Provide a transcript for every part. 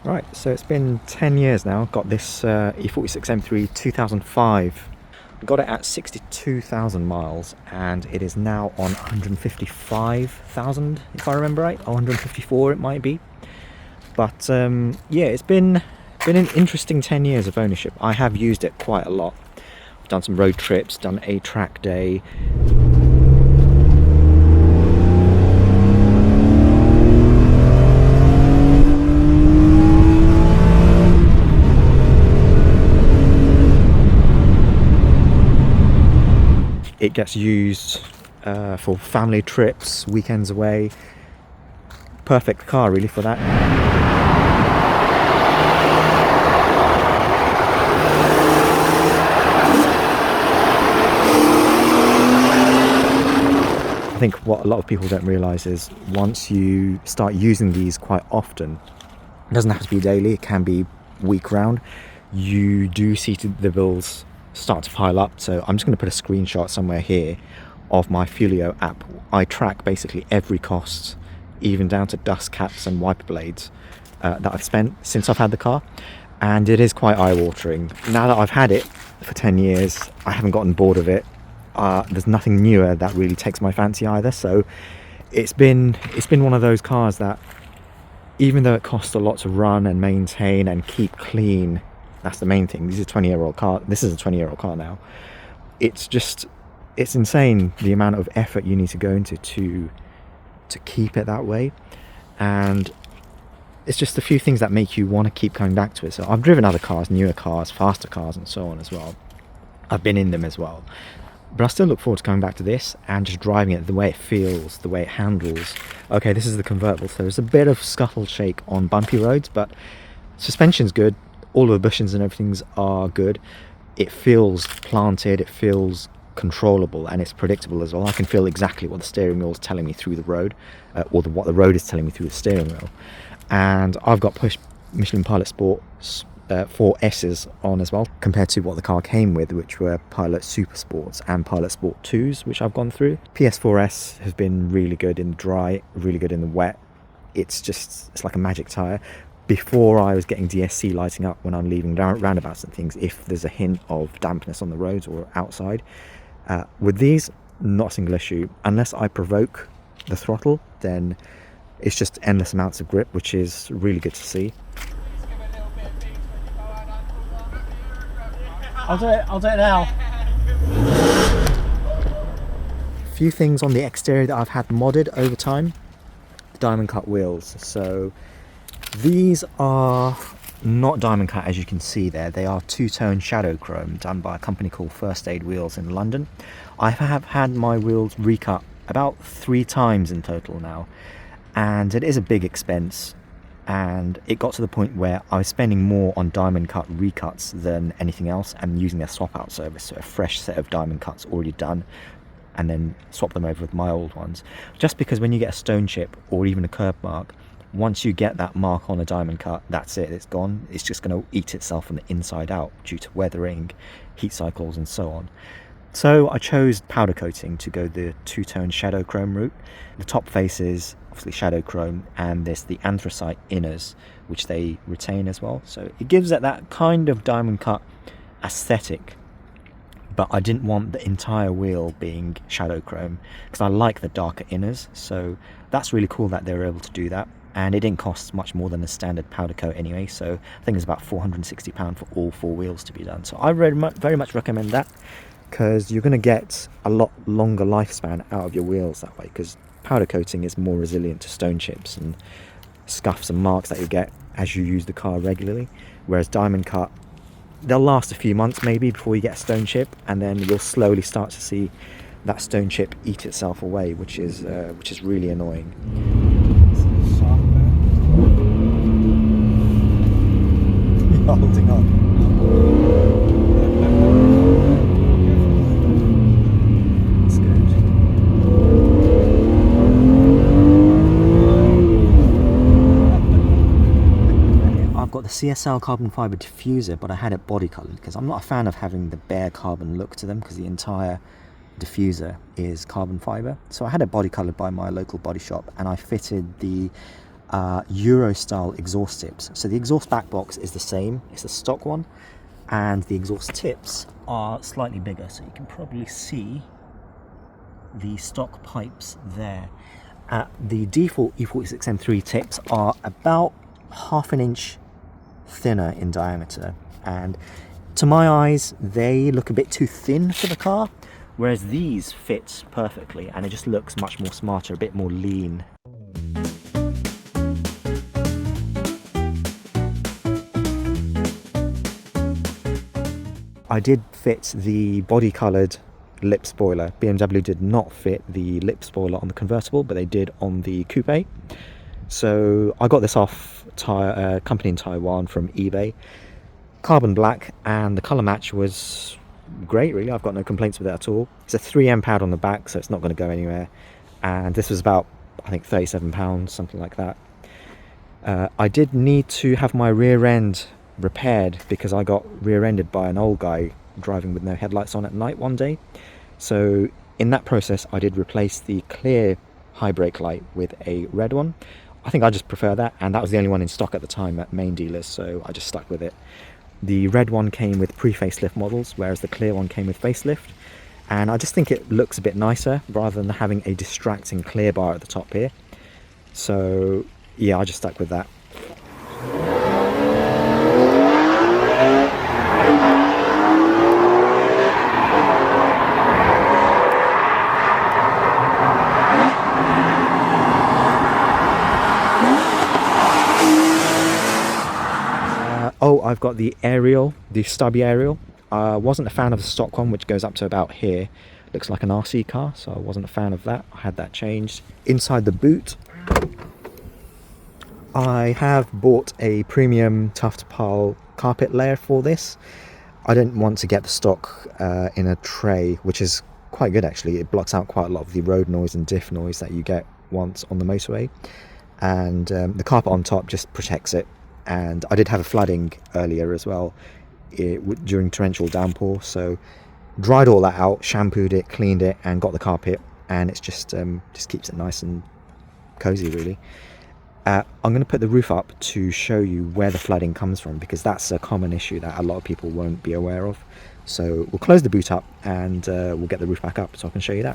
Right, so it's been 10 years now. Got this E46 M3 2005. Got it at 62,000 miles, and it is now on 155,000, if I remember right, or 154 it might be. But yeah, it's been an interesting 10 years of ownership. I have used it quite a lot. I've done some road trips, done a track day. It gets used for family trips, weekends away. Perfect car really for that. I think what a lot of people don't realise is once you start using these quite often, it doesn't have to be daily, it can be week round, you do see the bills start to pile up. So I'm just going to put a screenshot somewhere here of my Fulio app. I track basically every cost, even down to dust caps and wiper blades, that I've spent since I've had the car, and it is quite eye-watering. Now that I've had it for 10 years, I haven't gotten bored of it. There's nothing newer that really takes my fancy either, so it's been one of those cars that, even though it costs a lot to run and maintain and keep clean, that's the main thing. This is a 20-year-old car. This is a 20-year-old car now. It's insane the amount of effort you need to go into to keep it that way, and it's just a few things that make you want to keep coming back to it. So I've driven other cars, newer cars, faster cars, and so on as well. I've been in them as well, but I still look forward to coming back to this and just driving it, the way it feels, the way it handles. Okay, this is the convertible, so there's a bit of scuttle shake on bumpy roads, but suspension's good. All of the bushings and everything's are good. It feels planted, it feels controllable, and it's predictable as well. I can feel exactly what the steering wheel is telling me through the road, or what the road is telling me through the steering wheel. And I've got push Michelin Pilot Sport 4S's on as well, compared to what the car came with, which were Pilot Super Sports and Pilot Sport 2s, which I've gone through. PS4S has been really good in the dry, really good in the wet. It's like a magic tyre. Before, I was getting DSC lighting up when I'm leaving roundabouts and things, if there's a hint of dampness on the roads or outside. With these, not a single issue. Unless I provoke the throttle, then it's just endless amounts of grip, which is really good to see. I'll do it now. A few things on the exterior that I've had modded over time. Diamond cut wheels. So these are not diamond cut, as you can see there. They are two-tone shadow chrome done by a company called First Aid Wheels in London. I have had my wheels recut about 3 times in total now, and it is a big expense, and it got to the point where I was spending more on diamond cut recuts than anything else, and using their swap out service, so a fresh set of diamond cuts already done, and then swap them over with my old ones. Just because when you get a stone chip or even a curb mark, once you get that mark on a diamond cut, that's it, it's gone. It's just going to eat itself from the inside out due to weathering, heat cycles, and so on. So I chose powder coating to go the two-tone shadow chrome route. The top face is obviously shadow chrome, and there's the anthracite inners, which they retain as well. So it gives it that kind of diamond cut aesthetic, but I didn't want the entire wheel being shadow chrome because I like the darker inners. So that's really cool that they were able to do that. And it didn't cost much more than a standard powder coat anyway, so I think it's about £460 for all 4 wheels to be done. So I very much recommend that, because you're going to get a lot longer lifespan out of your wheels that way, because powder coating is more resilient to stone chips and scuffs and marks that you get as you use the car regularly, whereas diamond cut, they'll last a few months maybe before you get a stone chip, and then you'll slowly start to see that stone chip eat itself away, which is really annoying. You're holding on. That's good. I've got the CSL carbon fibre diffuser, but I had it body coloured because I'm not a fan of having the bare carbon look to them, because the entire diffuser is carbon fibre. So I had it body coloured by my local body shop, and I fitted the Euro style exhaust tips. So the exhaust back box is the same, it's a stock one, and the exhaust tips are slightly bigger, so you can probably see the stock pipes there. The default E46 M3 tips are about ½ an inch thinner in diameter, and to my eyes they look a bit too thin for the car, whereas these fit perfectly and it just looks much more smarter, a bit more lean. I did fit the body coloured lip spoiler. BMW did not fit the lip spoiler on the convertible, but they did on the coupe. So I got this off company in Taiwan from eBay. Carbon black, and the colour match was great really. I've got no complaints with it at all. It's a 3M pad on the back, so it's not going to go anywhere. And this was about, I think, £37, something like that. I did need to have my rear end repaired because I got rear-ended by an old guy driving with no headlights on at night one day. So in that process I did replace the clear high brake light with a red one. I think I just prefer that, and that was the only one in stock at the time at main dealers, so I just stuck with it. The red one came with pre-facelift models, whereas the clear one came with facelift, and I just think it looks a bit nicer rather than having a distracting clear bar at the top here. So yeah, I just stuck with that. Oh, I've got the aerial, the Stubby aerial. I wasn't a fan of the stock one, which goes up to about here. Looks like an RC car, so I wasn't a fan of that. I had that changed. Inside the boot, I have bought a premium tuft pile carpet layer for this. I didn't want to get the stock in a tray, which is quite good actually. It blocks out quite a lot of the road noise and diff noise that you get once on the motorway. And the carpet on top just protects it. And I did have a flooding earlier as well during torrential downpour, so dried all that out, shampooed it, cleaned it, and got the carpet, and it's just keeps it nice and cozy really. I'm going to put the roof up to show you where the flooding comes from, because that's a common issue that a lot of people won't be aware of. So we'll close the boot up and we'll get the roof back up so I can show you that.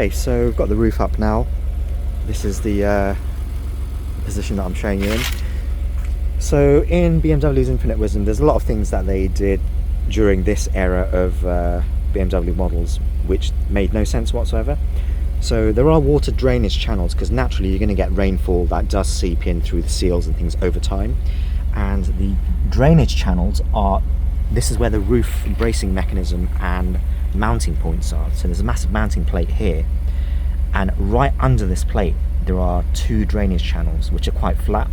Okay, so we've got the roof up now. This is the position that I'm showing you in. So in BMW's infinite wisdom, there's a lot of things that they did during this era of BMW models which made no sense whatsoever. So there are water drainage channels, because naturally you're going to get rainfall that does seep in through the seals and things over time. And the drainage channels are, this is where the roof bracing mechanism and mounting points are. So there's a massive mounting plate here, and right under this plate there are two drainage channels which are quite flat,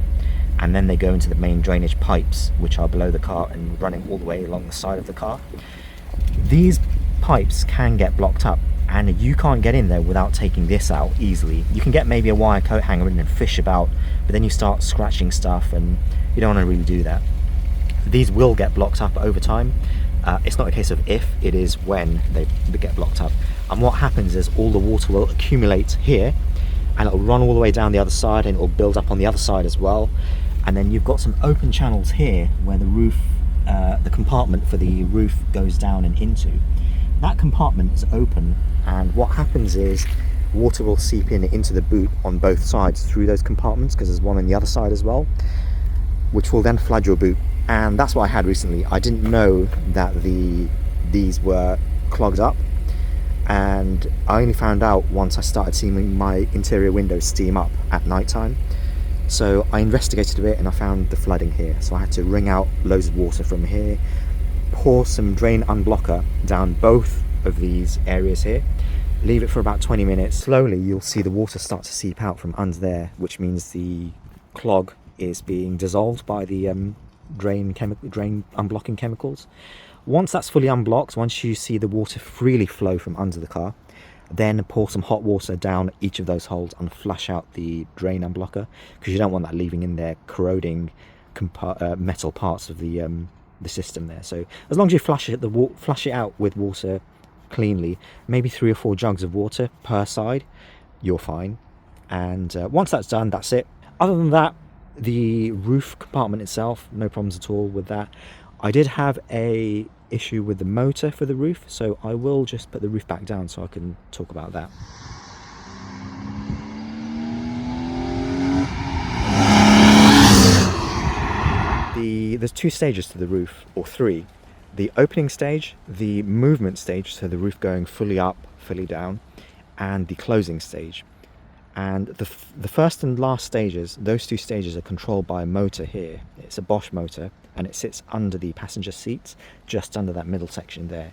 and then they go into the main drainage pipes which are below the car and running all the way along the side of the car. These pipes can get blocked up, and you can't get in there without taking this out easily. You can get maybe a wire coat hanger in and fish about, but then you start scratching stuff and you don't want to really do that. These will get blocked up over time. It's not a case of if, it is when they get blocked up. And what happens is all the water will accumulate here, and it'll run all the way down the other side, and it'll build up on the other side as well. And then you've got some open channels here where the roof, the compartment for the roof goes down and into. That compartment is open, and what happens is water will seep into the boot on both sides through those compartments, because there's one on the other side as well, which will then flood your boot. And that's what I had recently. I didn't know that the these were clogged up, and I only found out once I started seeing my interior windows steam up at night time. So I investigated a bit and I found the flooding here, so I had to wring out loads of water from here, pour some drain unblocker down both of these areas here, leave it for about 20 minutes. Slowly you'll see the water start to seep out from under there, which means the clog is being dissolved by the drain unblocking chemicals. Once that's fully unblocked, once you see the water freely flow from under the car, then pour some hot water down each of those holes and flush out the drain unblocker, because you don't want that leaving in there corroding metal parts of the system there. So as long as you flush it out with water cleanly, maybe 3 or 4 jugs of water per side, you're fine. And once that's done, that's it. Other than that, the roof compartment itself, no problems at all with that. I did have a issue with the motor for the roof, so I will just put the roof back down so I can talk about that. There's 2 stages to the roof, or 3. The opening stage, the movement stage, so the roof going fully up, fully down, and the closing stage. And the first and last stages, those 2 stages are controlled by a motor here. It's a Bosch motor, and it sits under the passenger seats, just under that middle section there.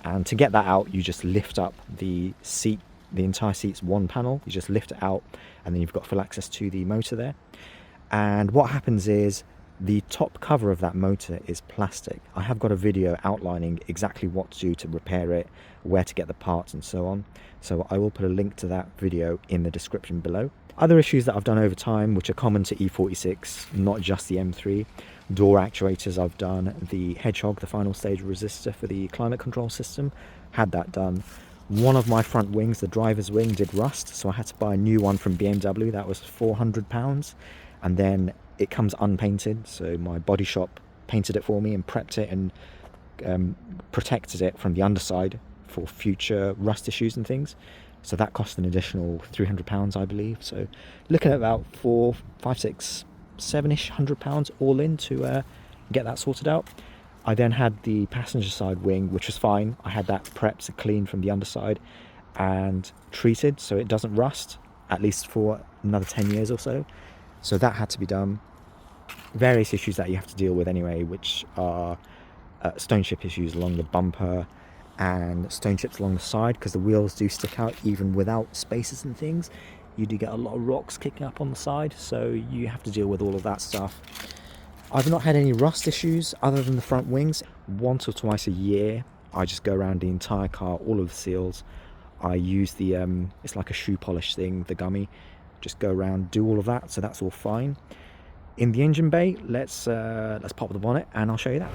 And to get that out, you just lift up the seat, the entire seat's one panel. You just lift it out, and then you've got full access to the motor there. And what happens is, the top cover of that motor is plastic. I have got a video outlining exactly what to do to repair it, where to get the parts and so on. So I will put a link to that video in the description below. Other issues that I've done over time, which are common to E46, not just the M3. Door actuators I've done, the Hedgehog, the final stage resistor for the climate control system, had that done. One of my front wings, the driver's wing, did rust, so I had to buy a new one from BMW. That was £400. And then it comes unpainted, so my body shop painted it for me and prepped it and protected it from the underside for future rust issues and things. So that cost an additional £300, I believe. So looking at about £400, £500, £600, £700-ish all in to get that sorted out. I then had the passenger side wing, which was fine. I had that prepped and cleaned from the underside and treated so it doesn't rust, at least for another 10 years or so. So that had to be done. Various issues that you have to deal with anyway, which are stone chip issues along the bumper and stone chips along the side, because the wheels do stick out even without spacers and things. You do get a lot of rocks kicking up on the side, so you have to deal with all of that stuff. I've not had any rust issues other than the front wings. Once or twice a year I just go around the entire car, all of the seals. I use the it's like a shoe polish thing, the gummy. Just go around, do all of that, so that's all fine. In the engine bay, let's pop the bonnet and I'll show you that.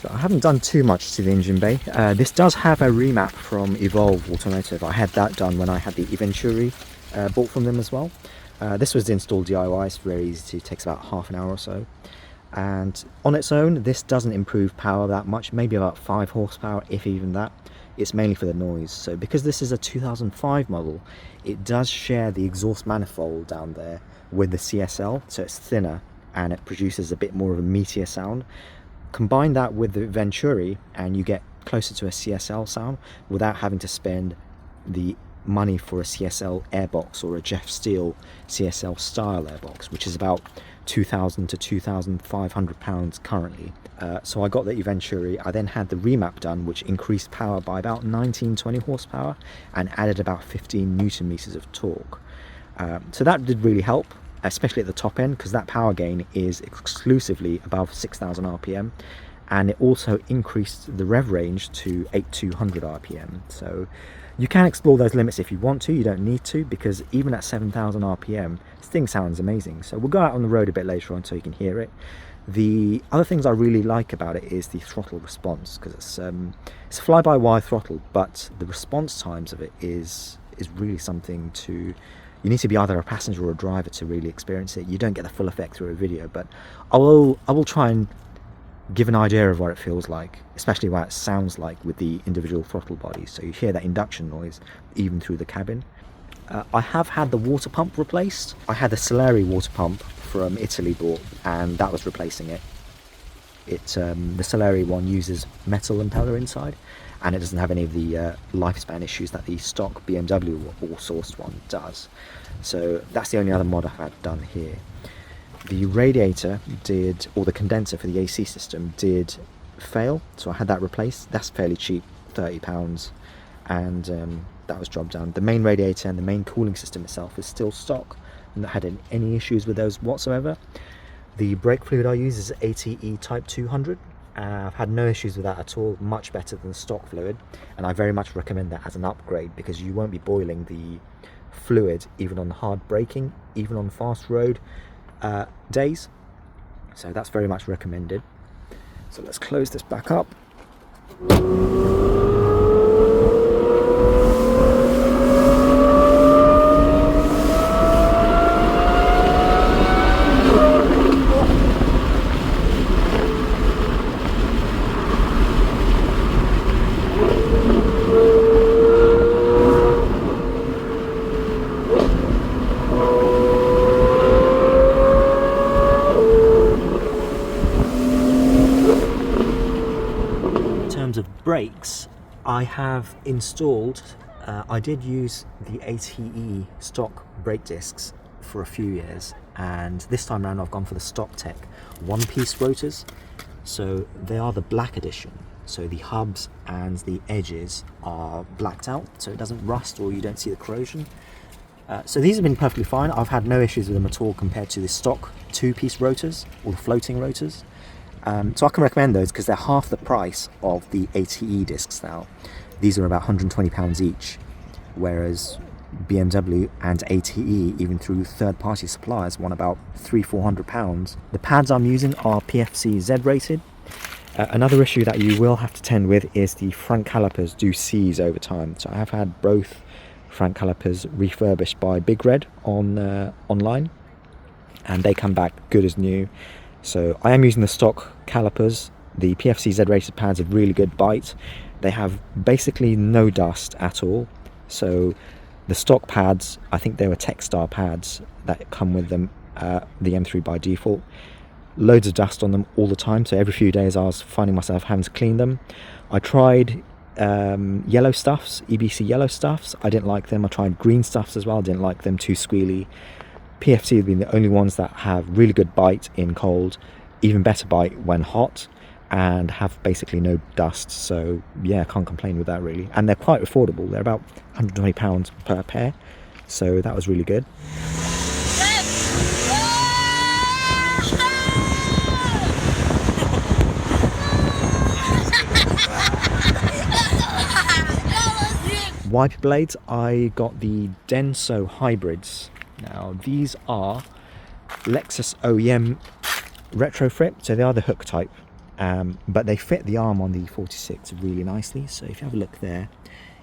I haven't done too much to the engine bay. This does have a remap from Evolve Automotive. I had that done when I had the Eventuri bought from them as well. This was the installed DIY. It's very easy to, takes about half an hour or so. And on its own, this doesn't improve power that much, maybe about 5 horsepower, if even that. It's mainly for the noise. So because this is a 2005 model, it does share the exhaust manifold down there with the CSL, so it's thinner and it produces a bit more of a meatier sound. Combine that with the Venturi and you get closer to a CSL sound without having to spend the money for a CSL airbox or a Jeff Steele CSL style airbox, which is about £2,000 to £2,500 currently. So I got the Eventuri. I then had the remap done, which increased power by about 19-20 horsepower and added about 15 newton meters of torque. So that did really help, especially at the top end, because that power gain is exclusively above 6,000 RPM, and it also increased the rev range to 8200 RPM. So You can explore those limits if you want to, you don't need to, because even at 7,000 RPM, this thing sounds amazing. So we'll go out on the road a bit later on so you can hear it. The other things I really like about it is the throttle response, because it's a fly-by-wire throttle, but the response times of it is really something to... You need to be either a passenger or a driver to really experience it. You don't get the full effect through a video, but I will try and give an idea of what it feels like, especially what it sounds like with the individual throttle bodies. So you hear that induction noise even through the cabin. I have had the water pump replaced. I had the Saleri water pump from Italy bought, and that was replacing it. The Saleri one uses metal impeller inside, and it doesn't have any of the lifespan issues that the stock BMW all-sourced one does. So that's the only other mod I've had done here. The radiator did, or the condenser for the AC system did fail, so I had that replaced. That's fairly cheap, £30, and that was job done. The main radiator and the main cooling system itself is still stock. I've not had any issues with those whatsoever. The brake fluid I use is ATE Type 200. I've had no issues with that at all, much better than the stock fluid, and I very much recommend that as an upgrade, because you won't be boiling the fluid even on hard braking, even on fast road days. So that's very much recommended. So let's close this back up. Brakes, I have installed, I did use the ATE stock brake discs for a few years, and this time around I've gone for the StockTech one-piece rotors. So they are the black edition, so the hubs and the edges are blacked out so it doesn't rust or you don't see the corrosion. So these have been perfectly fine. I've had no issues with them at all compared to the stock two-piece rotors or the floating rotors. So I can recommend those because they're half the price of the ATE discs now. These are about £120 each, whereas BMW and ATE, even through third-party suppliers, want about £300–400. The pads I'm using are PFC Z Rated. Another issue that you will have to tend with is the front calipers do seize over time. So I have had both front calipers refurbished by Big Red online, and they come back good as new. So I am using the stock calipers. The PFC Z Rated pads have really good bite. They have basically no dust at all. So the stock pads, I think they were Techstar pads that come with them, the M3 by default. Loads of dust on them all the time, so every few days I was finding myself having to clean them. I tried yellow stuffs, EBC yellow stuffs. I didn't like them. I tried green stuffs as well. Didn't like them, too squealy. PFC have been the only ones that have really good bite in cold, even better bite when hot, and have basically no dust. So yeah, can't complain with that really. And they're quite affordable. They're about £120 per pair, so that was really good. Wiper blades, I got the Denso hybrids. Now these are Lexus OEM retrofit, so they are the hook type, but they fit the arm on the E46 really nicely. So if you have a look there,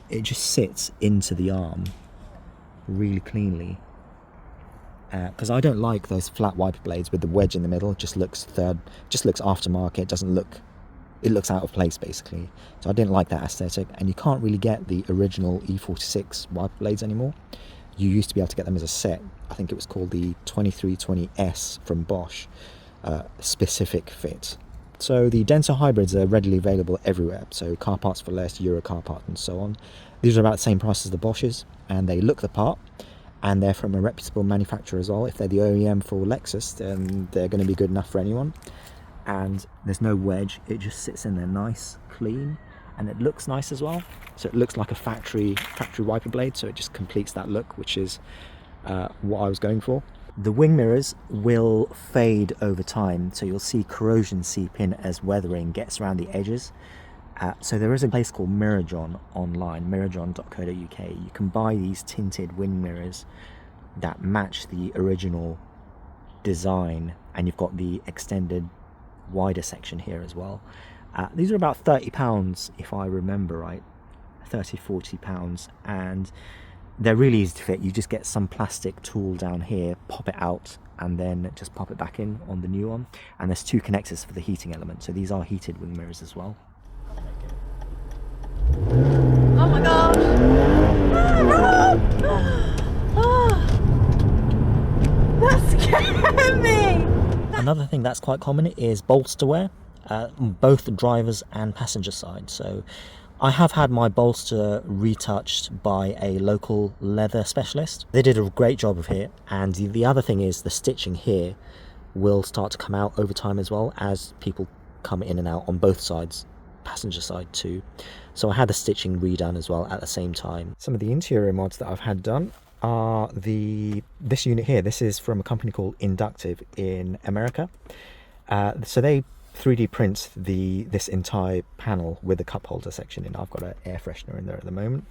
it just sits into the arm really cleanly, because I don't like those flat wiper blades with the wedge in the middle. It just looks aftermarket. It looks out of place basically. So I didn't like that aesthetic, and you can't really get the original E46 wiper blades anymore. You used to be able to get them as a set. I think it was called the 2320S from Bosch, specific fit. So the Denso hybrids are readily available everywhere. So Car Parts for Less, Euro Car Part, and so on. These are about the same price as the Bosches, and they look the part, and they're from a reputable manufacturer as well. If they're the OEM for Lexus, then they're going to be good enough for anyone. And there's no wedge. It just sits in there nice, clean, and it looks nice as well. So it looks like a factory wiper blade, so it just completes that look, which is what I was going for. The wing mirrors will fade over time, so you'll see corrosion seep in as weathering gets around the edges. So there is a place called Mirajon online, mirajon.co.uk. You can buy these tinted wing mirrors that match the original design, and you've got the extended wider section here as well. These are about £30 if I remember right, 30-40 pounds, and they're really easy to fit. You just get some plastic tool down here, pop it out, and then just pop it back in on the new one. And there's 2 connectors for the heating element, so these are heated wing mirrors as well. Oh my gosh! That scared me! Another thing that's quite common is bolster wear, both drivers and passenger side. So I have had my bolster retouched by a local leather specialist. They did a great job of it, and the other thing is the stitching here will start to come out over time as well as people come in and out on both sides, passenger side too. So I had the stitching redone as well at the same time. Some of the interior mods that I've had done are this unit here. This is from a company called Induktiv in America. So they 3D print this entire panel with the cup holder section in. I've got an air freshener in there at the moment.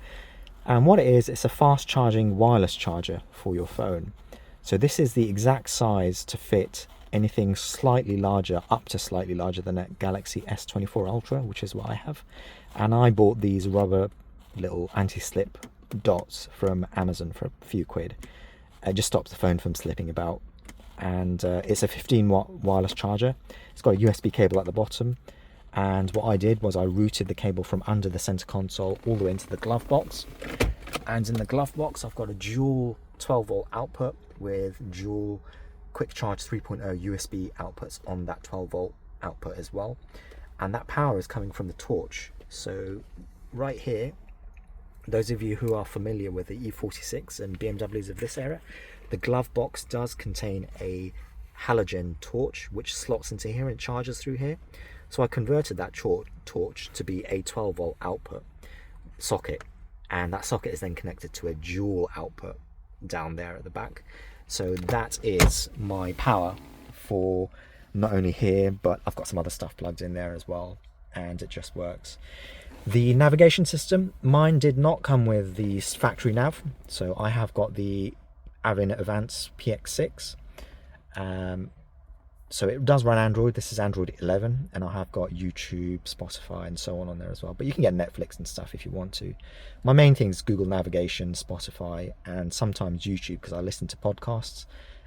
And what it is, it's a fast charging wireless charger for your phone. So this is the exact size to fit anything slightly larger, up to slightly larger than a Galaxy S24 Ultra, which is what I have. And I bought these rubber little anti-slip dots from Amazon for a few quid. It just stops the phone from slipping about. And it's a 15-watt wireless charger. It's got a USB cable at the bottom. And what I did was I routed the cable from under the center console all the way into the glove box. And in the glove box, I've got a dual 12-volt output with dual quick charge 3.0 USB outputs on that 12-volt output as well. And that power is coming from the torch. So right here, those of you who are familiar with the E46 and BMWs of this era, the glove box does contain a halogen torch which slots into here and charges through here. So I converted that torch to be a 12-volt output socket, and that socket is then connected to a dual output down there at the back. So that is my power for not only here, but I've got some other stuff plugged in there as well, and it just works. The navigation system, mine did not come with the factory nav, so I have got the AVIN PX6. So it does run Android. This is Android 11, and I have got YouTube, Spotify, and so on there as well. But you can get Netflix and stuff if you want to. My main thing is Google Navigation, Spotify, and sometimes YouTube, because I listen to podcasts.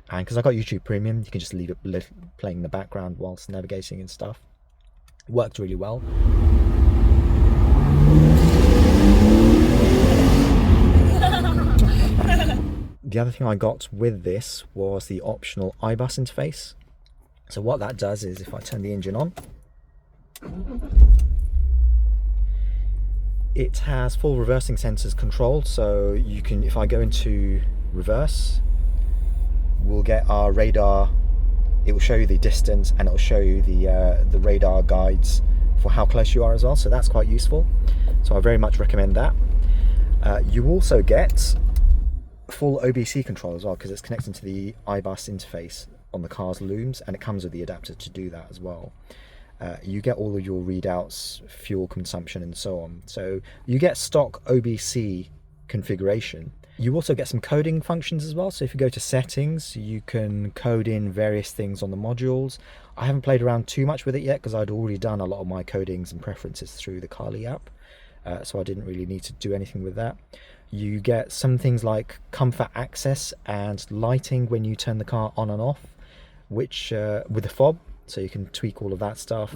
And because I got YouTube Premium, you can just leave it playing in the background whilst navigating and stuff. It worked really well. The other thing I got with this was the optional I-BUS interface. So what that does is, if I turn the engine on, it has full reversing sensors controlled. So you can, if I go into reverse, we'll get our radar. It will show you the distance, and it will show you the radar guides for how close you are as well. So that's quite useful. So I very much recommend that. You also get full OBC control as well, because it's connected to the I-BUS interface on the car's looms, and it comes with the adapter to do that as well. You get all of your readouts, fuel consumption, and so on. So you get stock OBC configuration. You also get some coding functions as well. So if you go to settings, you can code in various things on the modules. I haven't played around too much with it yet, because I'd already done a lot of my codings and preferences through the Carly app. So I didn't really need to do anything with that. You get some things like comfort access and lighting when you turn the car on and off, which with the fob, so you can tweak all of that stuff.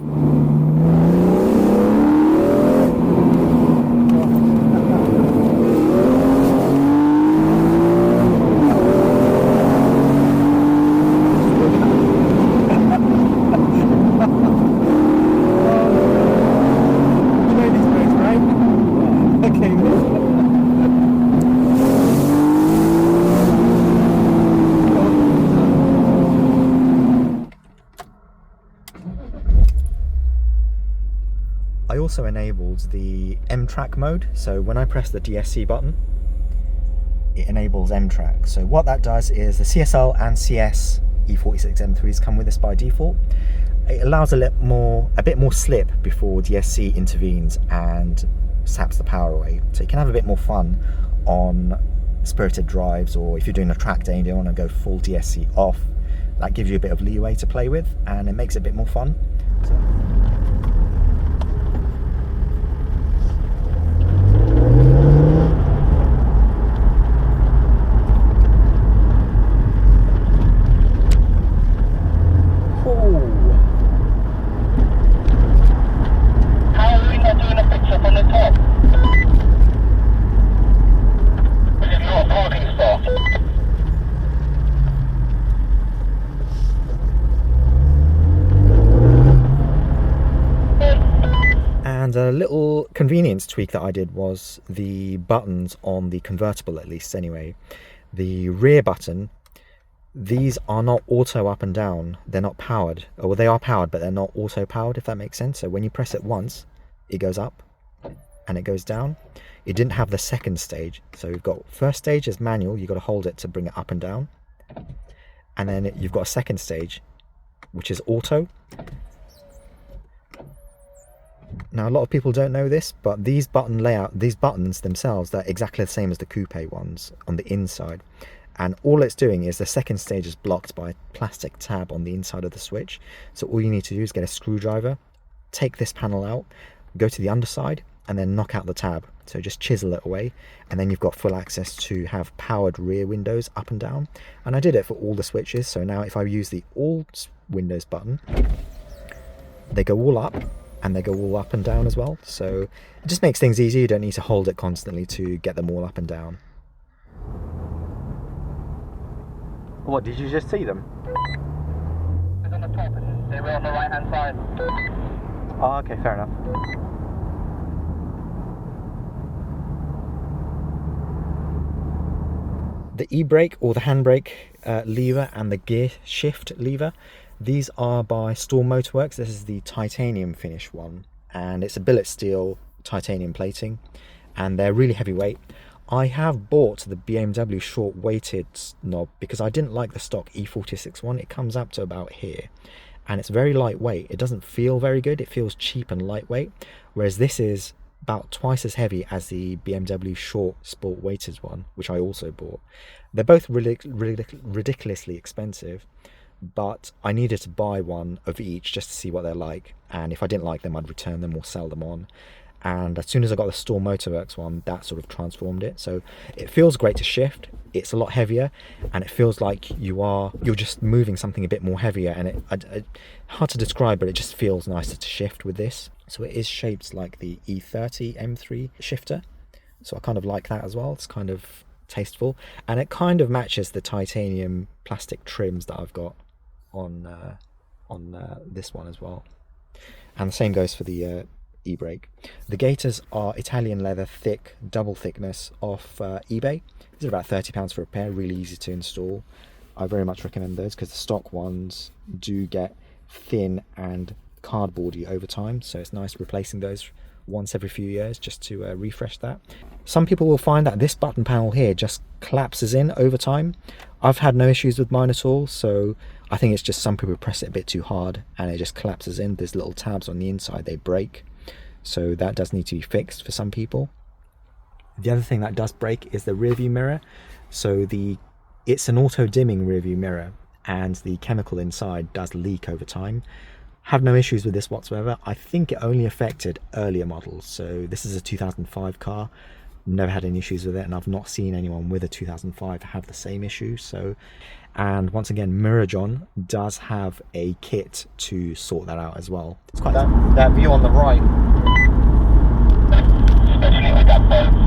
I also enabled the M-Track mode, so when I press the DSC button, it enables M-Track. So what that does is the CSL and CS E46 M3s come with this by default. it allows a bit more slip before DSC intervenes and saps the power away. So you can have a bit more fun on spirited drives, or if you're doing a track day and you don't want to go full DSC off, that gives you a bit of leeway to play with and it makes it a bit more fun. And a little convenience tweak that I did was the buttons on the convertible, at least anyway. The rear button, these are not auto up and down, they're not powered. Well, they are powered, but they're not auto powered, if that makes sense. So when you press it once, it goes up and it goes down. It didn't have the second stage. So you've got first stage is manual, you've got to hold it to bring it up and down. And then you've got a second stage, which is auto. Now a lot of people don't know this, but these buttons themselves, they're exactly the same as the coupe ones on the inside. And all it's doing is the second stage is blocked by a plastic tab on the inside of the switch. So all you need to do is get a screwdriver, take this panel out, go to the underside, and then knock out the tab. So just chisel it away, and then you've got full access to have powered rear windows up and down. And I did it for all the switches, so now if I use the all windows button, they go all up, and they go all up and down as well. So it just makes things easy. You don't need to hold it constantly to get them all up and down. What, did you just see them? It's on the top, they were on the right hand side. Oh, okay, fair enough. The e-brake or the handbrake lever and the gear shift lever, these are by Motorwerks. This is the titanium finish one, and it's a billet steel titanium plating, and they're really heavyweight. I have bought the BMW short weighted knob because I didn't like the stock E46 one. It comes up to about here, and it's very lightweight. It doesn't feel very good. It feels cheap and lightweight, whereas this is about twice as heavy as the BMW short sport weighted one, which I also bought. They're both ridiculously expensive, but I needed to buy one of each just to see what they're like, and if I didn't like them, I'd return them or sell them on. And as soon as I got the Motorwerks one, that sort of transformed it. So it feels great to shift. It's a lot heavier, and it feels like you're just moving something a bit more heavier, and it hard to describe, but it just feels nicer to shift with this. So it is shaped like the E30 M3 shifter, so I kind of like that as well. It's kind of tasteful, and it kind of matches the titanium plastic trims that I've got on this one as well. And the same goes for the e-brake. The gaiters are Italian leather, thick, double thickness off eBay. These are about £30 for a pair, really easy to install. I very much recommend those because the stock ones do get thin and cardboardy over time, so it's nice replacing those once every few years just to refresh that. Some people will find that this button panel here just collapses in over time. I've had no issues with mine at all, so I think it's just some people press it a bit too hard and it just collapses in. There's little tabs on the inside, they break, so that does need to be fixed for some people. The other thing that does break is the rear view mirror. So it's an auto dimming rear view mirror, and the chemical inside does leak over time. Have no issues with this whatsoever. I think it only affected earlier models, so this is a 2005 car. Never had any issues with it, and I've not seen anyone with a 2005 have the same issue. So, and once again, Mirajon does have a kit to sort that out as well. It's quite that view on the right. Especially with that boat.